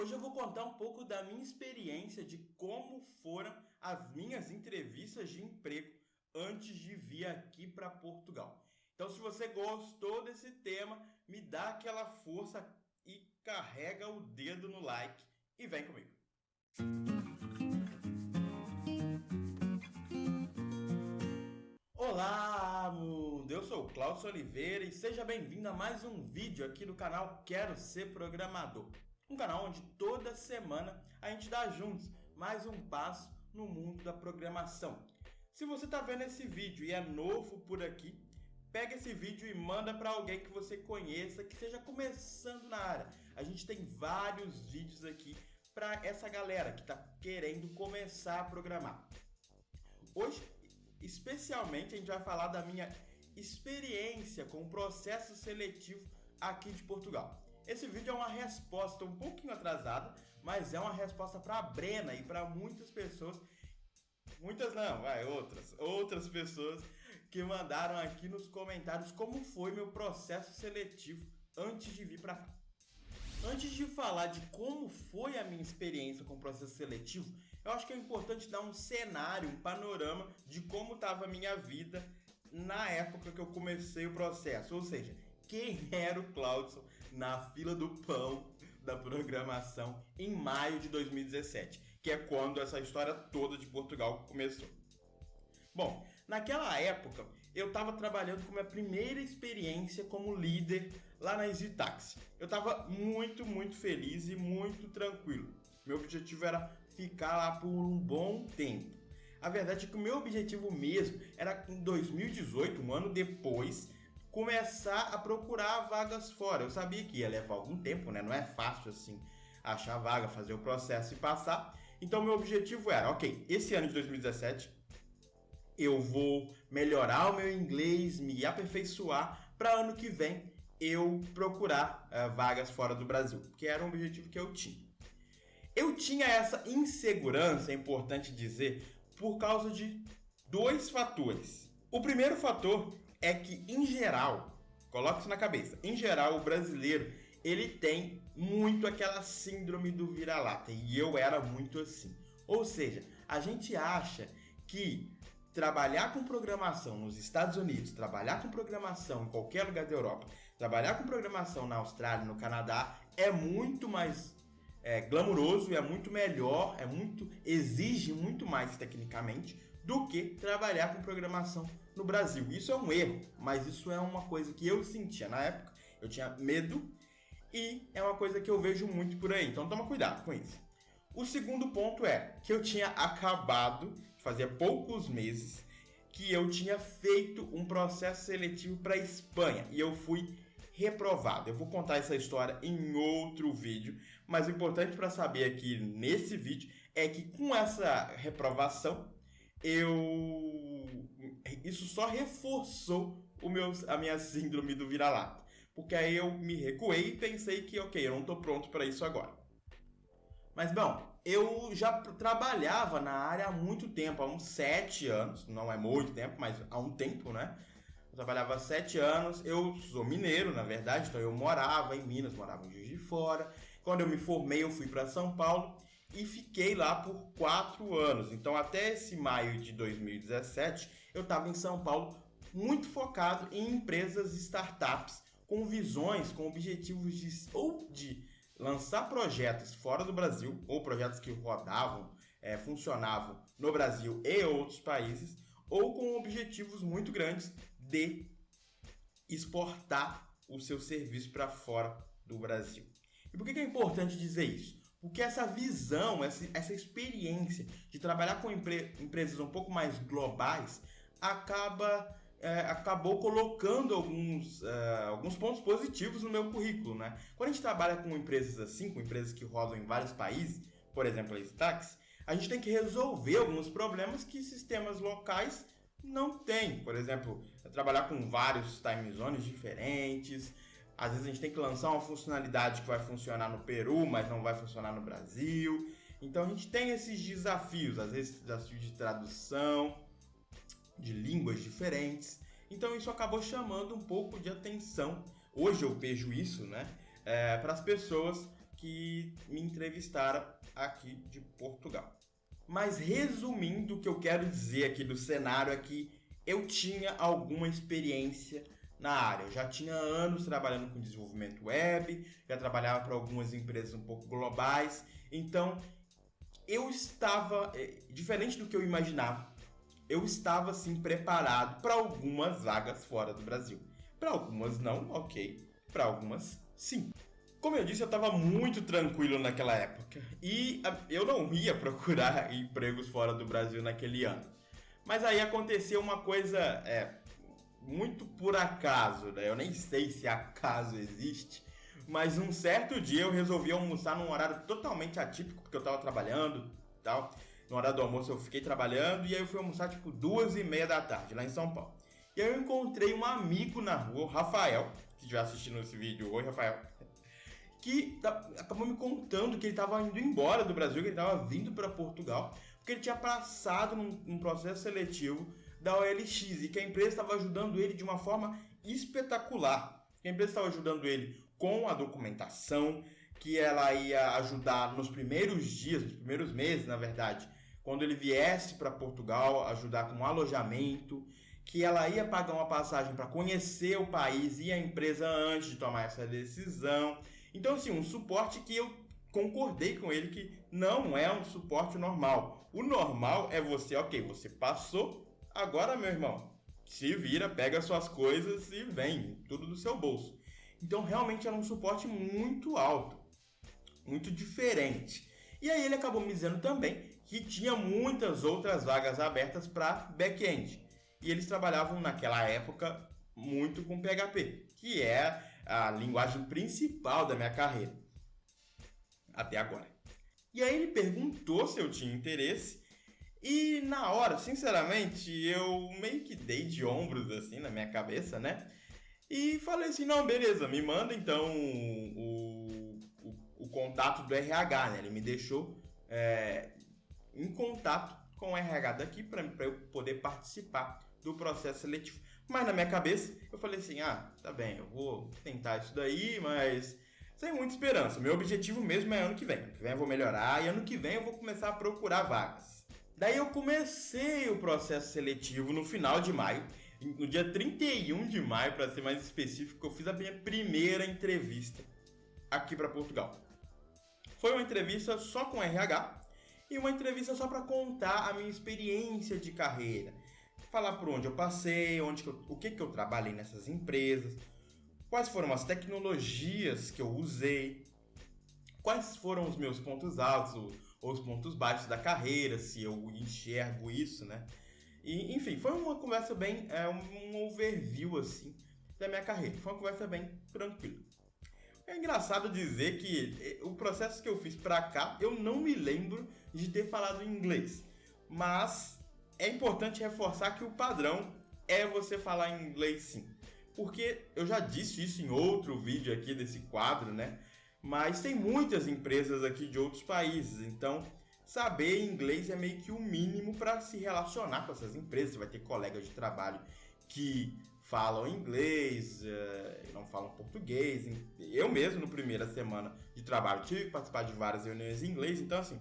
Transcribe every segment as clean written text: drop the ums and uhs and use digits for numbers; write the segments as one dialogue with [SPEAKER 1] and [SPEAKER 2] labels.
[SPEAKER 1] Hoje eu vou contar um pouco da minha experiência de como foram as minhas entrevistas de emprego antes de vir aqui para Portugal. Então, se você gostou desse tema, me dá aquela força e carrega o dedo no like e vem comigo. Olá, mundo! Eu sou o Cláudio Oliveira e seja bem-vindo a mais um vídeo aqui do canal Quero Ser Programador. Um canal onde toda semana a gente dá juntos mais um passo no mundo da programação. Se você está vendo esse vídeo e é novo por aqui, pega esse vídeo e manda para alguém que você conheça, que esteja começando na área. A gente tem vários vídeos aqui para essa galera que está querendo começar a programar. Hoje, especialmente, a gente vai falar da minha experiência com o processo seletivo aqui de Portugal. Esse vídeo é uma resposta um pouquinho atrasada, mas é uma resposta para a Brena e para muitas pessoas, outras pessoas que mandaram aqui nos comentários como foi meu processo seletivo antes de vir para cá. Antes de falar de como foi a minha experiência com o processo seletivo, eu acho que é importante dar um cenário, um panorama de como estava a minha vida na época que eu comecei o processo. Ou seja, quem era o Cláudio na fila do pão da programação em maio de 2017, que é quando essa história toda de Portugal começou. Bom, naquela época eu estava trabalhando com minha primeira experiência como líder lá na EasyTaxi. Eu estava muito feliz e muito tranquilo. Meu objetivo era ficar lá por um bom tempo. A verdade é que o meu objetivo mesmo era em 2018, um ano depois, começar a procurar vagas fora. Eu sabia que ia levar algum tempo, né? Não é fácil assim achar vaga, fazer o processo e passar. Então meu objetivo era, ok, esse ano de 2017 eu vou melhorar o meu inglês, me aperfeiçoar para ano que vem eu procurar vagas fora do Brasil, que era um objetivo que eu tinha. Eu tinha essa insegurança, é importante dizer, por causa de dois fatores. O primeiro fator é que, em geral, coloca isso na cabeça, em geral, o brasileiro, ele tem muito aquela síndrome do vira-lata, e eu era muito assim. Ou seja, a gente acha que trabalhar com programação nos Estados Unidos, trabalhar com programação em qualquer lugar da Europa, trabalhar com programação na Austrália, no Canadá, é muito mais glamuroso, é muito melhor, exige muito mais tecnicamente do que trabalhar com programação no Brasil. Isso é um erro, mas isso é uma coisa que eu sentia na época, eu tinha medo e é uma coisa que eu vejo muito por aí, então toma cuidado com isso. O segundo ponto é que eu tinha acabado, fazia poucos meses, que eu tinha feito um processo seletivo para a Espanha e eu fui reprovado. Eu vou contar essa história em outro vídeo, mas o importante para saber aqui nesse vídeo é que com essa reprovação, isso só reforçou a minha síndrome do vira-lata, porque aí eu me recuei e pensei que, ok, eu não estou pronto para isso agora. Mas, bom, eu já trabalhava na área há muito tempo, há uns 7 anos, não é muito tempo, mas há um tempo, né? Eu trabalhava há 7 anos, eu sou mineiro, na verdade, então eu morava em Minas, morava em Juiz de Fora. Quando eu me formei, eu fui para São Paulo e fiquei lá por 4 anos. Então, até esse maio de 2017, eu estava em São Paulo muito focado em empresas startups, com visões, com objetivos de lançar projetos fora do Brasil, ou projetos que rodavam, funcionavam no Brasil e outros países, ou com objetivos muito grandes de exportar o seu serviço para fora do Brasil. E por que é importante dizer isso? Porque essa visão, essa experiência de trabalhar com empresas um pouco mais globais acabou colocando alguns pontos positivos no meu currículo, né? Quando a gente trabalha com empresas assim, com empresas que rodam em vários países, por exemplo, a EasyTaxi, a gente tem que resolver alguns problemas que sistemas locais não têm. Por exemplo, trabalhar com vários time zones diferentes. Às vezes a gente tem que lançar uma funcionalidade que vai funcionar no Peru, mas não vai funcionar no Brasil. Então a gente tem esses desafios, às vezes desafios de tradução, de línguas diferentes. Então isso acabou chamando um pouco de atenção. Hoje eu vejo isso, né, para as pessoas que me entrevistaram aqui de Portugal. Mas resumindo, o que eu quero dizer aqui do cenário é que eu tinha alguma experiência na área. Eu já tinha anos trabalhando com desenvolvimento web, já trabalhava para algumas empresas um pouco globais. Então, eu estava, diferente do que eu imaginava, eu estava sim preparado para algumas vagas fora do Brasil. Para algumas não, ok. Para algumas, sim. Como eu disse, eu estava muito tranquilo naquela época e eu não ia procurar empregos fora do Brasil naquele ano. Mas aí aconteceu uma coisa muito por acaso, né? Eu nem sei se acaso existe, mas um certo dia eu resolvi almoçar num horário totalmente atípico, porque eu estava trabalhando e tal. No horário do almoço eu fiquei trabalhando e aí eu fui almoçar tipo 2h30 da tarde, lá em São Paulo. E aí eu encontrei um amigo na rua, o Rafael, que já assistindo esse vídeo. Oi, Rafael. Que acabou me contando que ele estava indo embora do Brasil, que ele estava vindo para Portugal, porque ele tinha passado num processo seletivo da OLX e que a empresa estava ajudando ele de uma forma espetacular. A empresa estava ajudando ele com a documentação, que ela ia ajudar nos primeiros dias, nos primeiros meses, na verdade, quando ele viesse para Portugal, ajudar com alojamento, que ela ia pagar uma passagem para conhecer o país e a empresa antes de tomar essa decisão. Então, assim, um suporte que eu concordei com ele que não é um suporte normal. O normal é você, ok, você passou, agora, meu irmão, se vira, pega suas coisas e vem, tudo do seu bolso. Então, realmente era um suporte muito alto, muito diferente. E aí ele acabou me dizendo também que tinha muitas outras vagas abertas para back-end. E eles trabalhavam naquela época muito com PHP, que é a linguagem principal da minha carreira, até agora. E aí ele perguntou se eu tinha interesse, e na hora, sinceramente, eu meio que dei de ombros assim na minha cabeça, né? E falei assim, não, beleza, me manda então o contato do RH, né? Ele me deixou em contato com o RH daqui para eu poder participar do processo seletivo. Mas na minha cabeça, eu falei assim, tá bem, eu vou tentar isso daí, mas sem muita esperança. Meu objetivo mesmo é ano que vem. Ano que vem eu vou melhorar e ano que vem eu vou começar a procurar vagas. Daí eu comecei o processo seletivo no final de maio. No dia 31 de maio, para ser mais específico, eu fiz a minha primeira entrevista aqui para Portugal. Foi uma entrevista só com RH e uma entrevista só para contar a minha experiência de carreira. Falar por onde eu passei, o que eu trabalhei nessas empresas, quais foram as tecnologias que eu usei, quais foram os meus pontos altos ou os pontos baixos da carreira, se eu enxergo isso, né? E, enfim, foi uma conversa bem, um overview, assim, da minha carreira. Foi uma conversa bem tranquila. É engraçado dizer que o processo que eu fiz pra cá, eu não me lembro de ter falado em inglês, mas é importante reforçar que o padrão é você falar em inglês sim. Porque eu já disse isso em outro vídeo aqui desse quadro, né? Mas tem muitas empresas aqui de outros países, então saber inglês é meio que o mínimo para se relacionar com essas empresas. Você vai ter colegas de trabalho que falam inglês, não falam português. Eu mesmo, na primeira semana de trabalho, tive que participar de várias reuniões em inglês, então assim,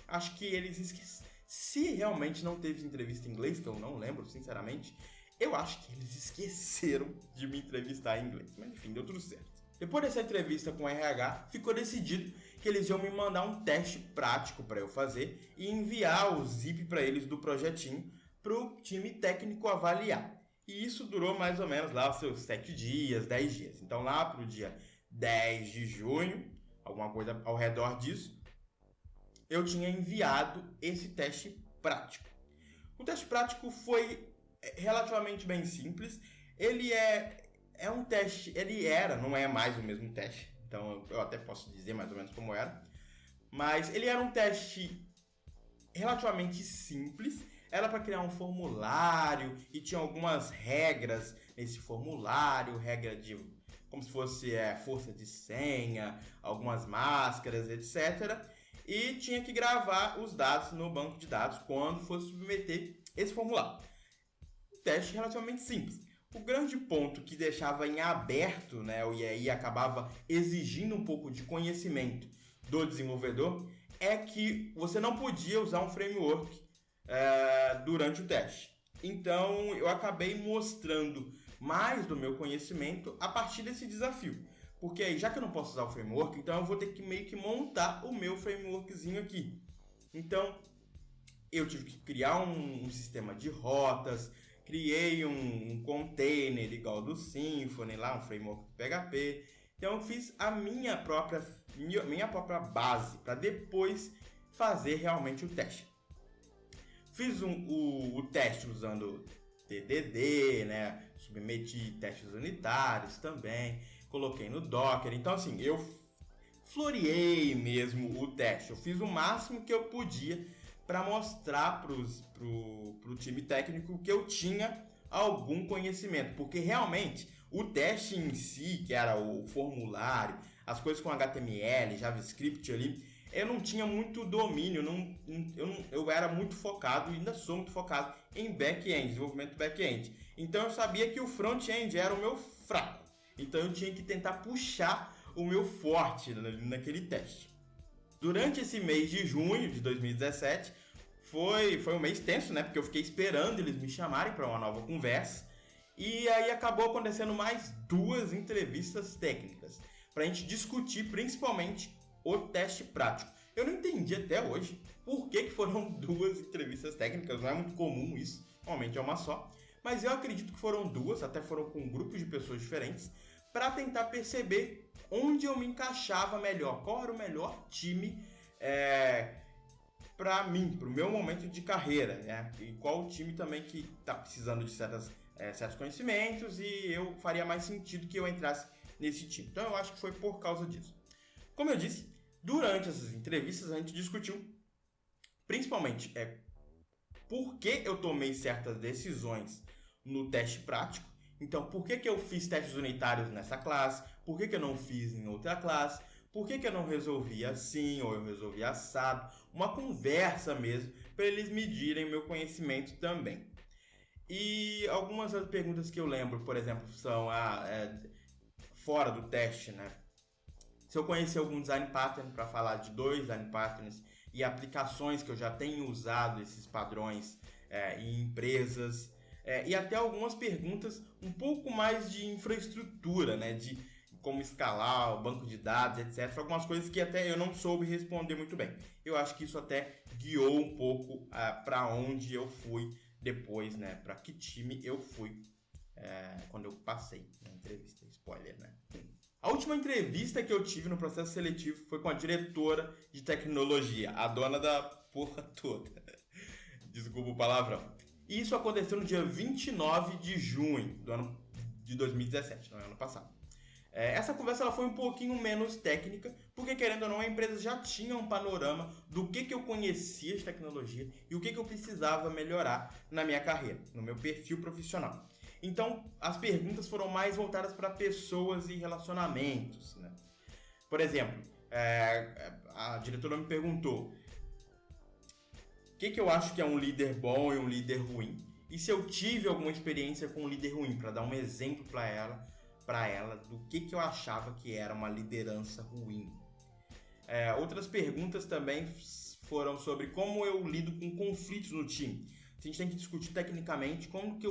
[SPEAKER 1] acho que eles esqueceram. Se realmente não teve entrevista em inglês, que eu não lembro, sinceramente, eu acho que eles esqueceram de me entrevistar em inglês. Mas enfim, deu tudo certo. Depois dessa entrevista com o RH, ficou decidido que eles iam me mandar um teste prático para eu fazer e enviar o zip para eles do projetinho para o time técnico avaliar. E isso durou mais ou menos lá os seus 7 dias, 10 dias. Então lá para o dia 10 de junho, alguma coisa ao redor disso, eu tinha enviado esse teste prático. O teste prático foi relativamente bem simples. Ele é um teste, não é mais o mesmo teste, então eu até posso dizer mais ou menos como era, mas ele era um teste relativamente simples. Era para criar um formulário e tinha algumas regras nesse formulário, regra de como se fosse força de senha, algumas máscaras, etc. E tinha que gravar os dados no banco de dados quando fosse submeter esse formulário. Um teste relativamente simples. O grande ponto que deixava em aberto, né, e aí acabava exigindo um pouco de conhecimento do desenvolvedor é que você não podia usar um framework durante o teste. Então eu acabei mostrando mais do meu conhecimento a partir desse desafio. Porque aí, já que eu não posso usar o framework, então eu vou ter que meio que montar o meu frameworkzinho aqui. Então eu tive que criar um sistema de rotas, criei um container igual do Symfony, lá, um framework do PHP. Então eu fiz a minha própria base para depois fazer realmente o teste. Fiz o teste usando TDD, né? Submeti testes unitários também, coloquei no Docker. Então assim, eu floreei mesmo o teste. Eu fiz o máximo que eu podia para mostrar pro time técnico que eu tinha algum conhecimento, porque realmente o teste em si, que era o formulário, as coisas com HTML, JavaScript ali, eu não tinha muito domínio, eu era muito focado e ainda sou muito focado em back-end, desenvolvimento back-end. Então eu sabia que o front-end era o meu fraco, então eu tinha que tentar puxar o meu forte naquele teste. Durante esse mês de junho de 2017, foi um mês tenso, né? Porque eu fiquei esperando eles me chamarem para uma nova conversa. E aí acabou acontecendo mais 2 entrevistas técnicas para a gente discutir principalmente o teste prático. Eu não entendi até hoje por que foram 2 entrevistas técnicas, não é muito comum isso, normalmente é uma só. Mas eu acredito que foram 2, até foram com grupos de pessoas diferentes, para tentar perceber onde eu me encaixava melhor, qual era o melhor time para mim, para o meu momento de carreira, né? E qual o time também que está precisando de certos conhecimentos e eu faria mais sentido que eu entrasse nesse time. Então eu acho que foi por causa disso. Como eu disse, durante essas entrevistas a gente discutiu principalmente por que eu tomei certas decisões no teste prático. Então, por que eu fiz testes unitários nessa classe? Por que eu não fiz em outra classe? Por que eu não resolvi assim ou eu resolvi assado? Uma conversa mesmo, para eles medirem meu conhecimento também. E algumas das perguntas que eu lembro, por exemplo, são fora do teste, né? Se eu conhecer algum design pattern, para falar de 2 design patterns e aplicações que eu já tenho usado esses padrões em empresas. E até algumas perguntas um pouco mais de infraestrutura, né? De como escalar o banco de dados, etc. Algumas coisas que até eu não soube responder muito bem. Eu acho que isso até guiou um pouco para onde eu fui depois, né? Para que time eu fui quando eu passei na entrevista. Spoiler, né? A última entrevista que eu tive no processo seletivo foi com a diretora de tecnologia, a dona da porra toda. Desculpa o palavrão. E isso aconteceu no dia 29 de junho do ano de 2017, no ano passado. Essa conversa ela foi um pouquinho menos técnica, porque querendo ou não a empresa já tinha um panorama do que eu conhecia de tecnologia e o que eu precisava melhorar na minha carreira, no meu perfil profissional. Então as perguntas foram mais voltadas para pessoas e relacionamentos, né? Por exemplo, a diretora me perguntou o que eu acho que é um líder bom e um líder ruim, e se eu tive alguma experiência com um líder ruim, para dar um exemplo para ela do que eu achava que era uma liderança ruim. Outras perguntas também foram sobre como eu lido com conflitos no time. A gente tem que discutir tecnicamente como que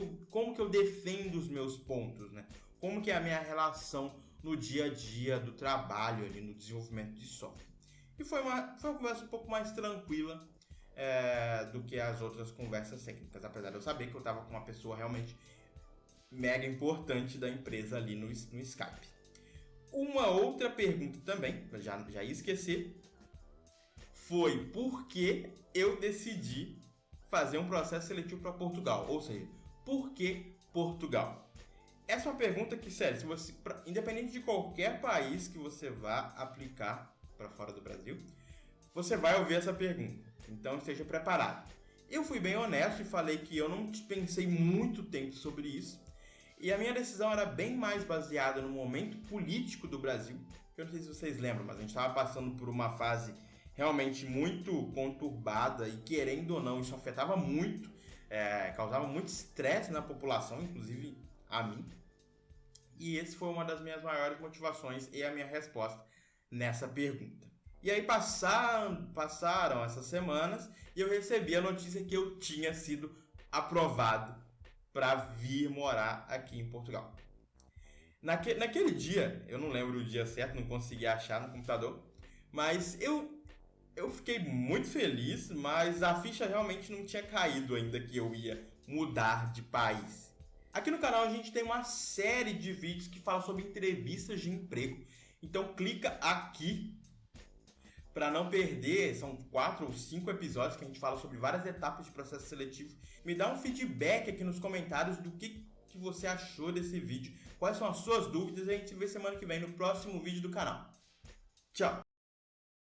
[SPEAKER 1] eu defendo os meus pontos, né? Como que é a minha relação no dia a dia do trabalho, ali, no desenvolvimento de software. E foi uma conversa um pouco mais tranquila do que as outras conversas técnicas, apesar de eu saber que eu estava com uma pessoa realmente mega importante da empresa ali no Skype. Uma outra pergunta também, já ia esquecer, foi por que eu decidi fazer um processo seletivo para Portugal, ou seja, por que Portugal? Essa é uma pergunta que, sério, se você, independente de qualquer país que você vá aplicar para fora do Brasil, você vai ouvir essa pergunta, então esteja preparado. Eu fui bem honesto e falei que eu não pensei muito tempo sobre isso, e a minha decisão era bem mais baseada no momento político do Brasil, que eu não sei se vocês lembram, mas a gente estava passando por uma fase realmente muito conturbada e, querendo ou não, isso afetava muito, causava muito estresse na população, inclusive a mim. E esse foi uma das minhas maiores motivações e a minha resposta nessa pergunta. E aí passaram essas semanas e eu recebi a notícia que eu tinha sido aprovado para vir morar aqui em Portugal. Naquele dia, eu não lembro o dia certo, não consegui achar no computador, mas eu fiquei muito feliz, mas a ficha realmente não tinha caído ainda que eu ia mudar de país. Aqui no canal a gente tem uma série de vídeos que falam sobre entrevistas de emprego, então clica aqui para não perder. São 4 ou 5 episódios que a gente fala sobre várias etapas de processo seletivo. Me dá um feedback aqui nos comentários do que você achou desse vídeo, quais são as suas dúvidas, e a gente se vê semana que vem no próximo vídeo do canal. Tchau!